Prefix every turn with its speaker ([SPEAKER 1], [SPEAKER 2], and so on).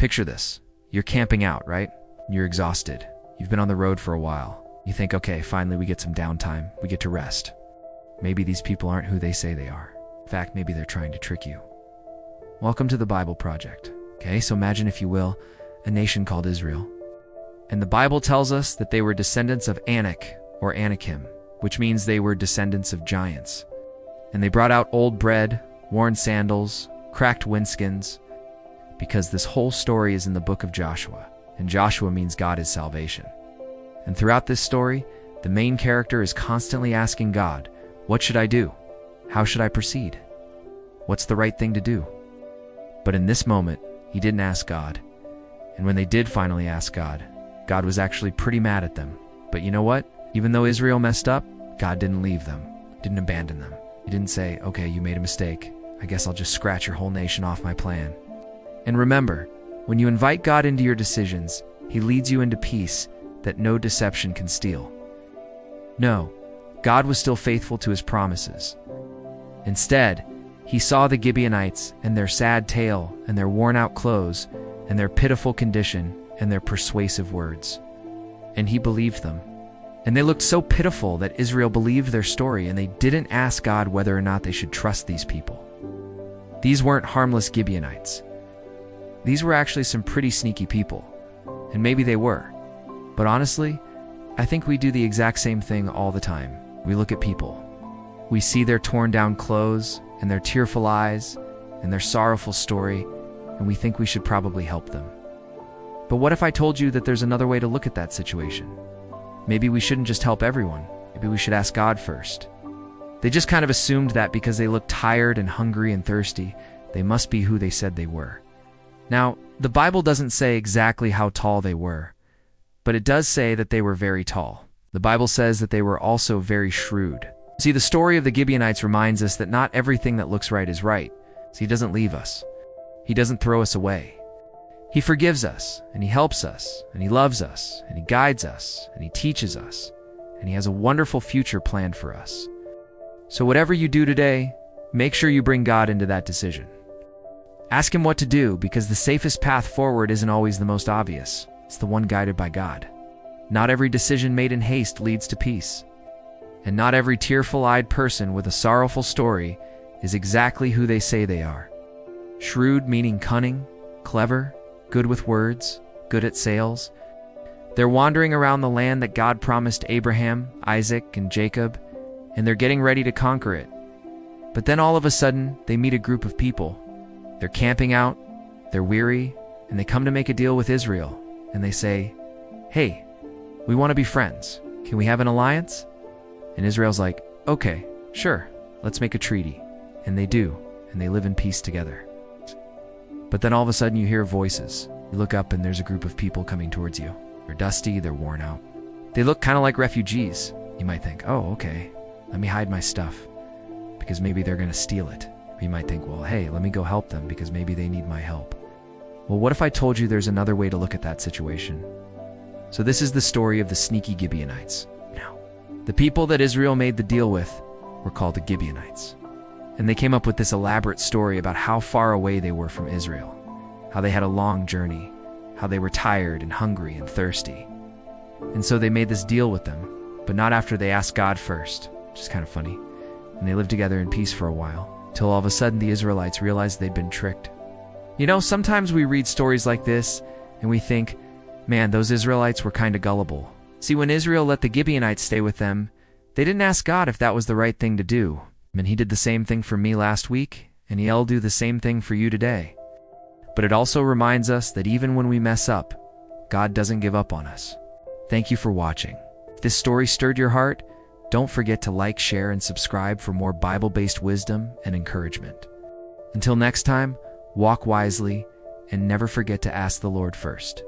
[SPEAKER 1] Picture this. You're camping out, right? You're exhausted. You've been on the road for a while. You think, okay, finally we get some downtime. We get to rest. Maybe these people aren't who they say they are. In fact, maybe they're trying to trick you. Welcome to the Bible Project. Okay, so imagine, if you will, a nation called Israel. And the Bible tells us that they were descendants of Anak, or Anakim, which means they were descendants of giants. And they brought out old bread, worn sandals, cracked wineskins, because this whole story is in the book of Joshua, and Joshua means God is salvation. And throughout this story, the main character is constantly asking God, what should I do? How should I proceed? What's the right thing to do? But in this moment, he didn't ask God. And when they did finally ask God, God was actually pretty mad at them. But you know what? Even though Israel messed up, God didn't leave them, didn't abandon them. He didn't say, okay, you made a mistake. I guess I'll just scratch your whole nation off my plan. And remember, when you invite God into your decisions, he leads you into peace that no deception can steal. No, God was still faithful to his promises. Instead, he saw the Gibeonites and their sad tale and their worn-out clothes and their pitiful condition and their persuasive words. And he believed them. And they looked so pitiful that Israel believed their story, and they didn't ask God whether or not they should trust these people. These weren't harmless Gibeonites. These were actually some pretty sneaky people. And maybe they were. But honestly, I think we do the exact same thing all the time. We look at people. We see their torn down clothes and their tearful eyes and their sorrowful story, and we think we should probably help them. But what if I told you that there's another way to look at that situation? Maybe we shouldn't just help everyone. Maybe we should ask God first. They just kind of assumed that because they looked tired and hungry and thirsty, they must be who they said they were. Now, the Bible doesn't say exactly how tall they were, but it does say that they were very tall. The Bible says that they were also very shrewd. See, the story of the Gibeonites reminds us that not everything that looks right is right. So he doesn't leave us. He doesn't throw us away. He forgives us, and he helps us, and he loves us, and he guides us, and he teaches us, and he has a wonderful future planned for us. So whatever you do today, make sure you bring God into that decision. Ask him what to do, because the safest path forward isn't always the most obvious. It's the one guided by God. Not every decision made in haste leads to peace. And not every tearful-eyed person with a sorrowful story is exactly who they say they are. Shrewd meaning cunning, clever, good with words, good at sales. They're wandering around the land that God promised Abraham, Isaac, and Jacob, and they're getting ready to conquer it. But then all of a sudden, they meet a group of people. They're camping out, they're weary, and they come to make a deal with Israel. And they say, hey, we want to be friends. Can we have an alliance? And Israel's like, okay, sure, let's make a treaty. And they do, and they live in peace together. But then all of a sudden you hear voices. You look up and there's a group of people coming towards you. They're dusty, they're worn out. They look kind of like refugees. You might think, oh, okay, let me hide my stuff, because maybe they're going to steal it. Or you might think, well, hey, let me go help them because maybe they need my help. Well, what if I told you there's another way to look at that situation? So this is the story of the sneaky Gibeonites. Now, the people that Israel made the deal with were called the Gibeonites. And they came up with this elaborate story about how far away they were from Israel, how they had a long journey, how they were tired and hungry and thirsty. And so they made this deal with them, but not after they asked God first, which is kind of funny. And they lived together in peace for a while, till all of a sudden the Israelites realized they'd been tricked. You know, sometimes we read stories like this and we think, man, those Israelites were kind of gullible. See, when Israel let the Gibeonites stay with them, they didn't ask God if that was the right thing to do. And he did the same thing for me last week, and he'll do the same thing for you today. But it also reminds us that even when we mess up, God doesn't give up on us. Thank you for watching. If this story stirred your heart, don't forget to like, share, and subscribe for more Bible-based wisdom and encouragement. Until next time, walk wisely and never forget to ask the Lord first.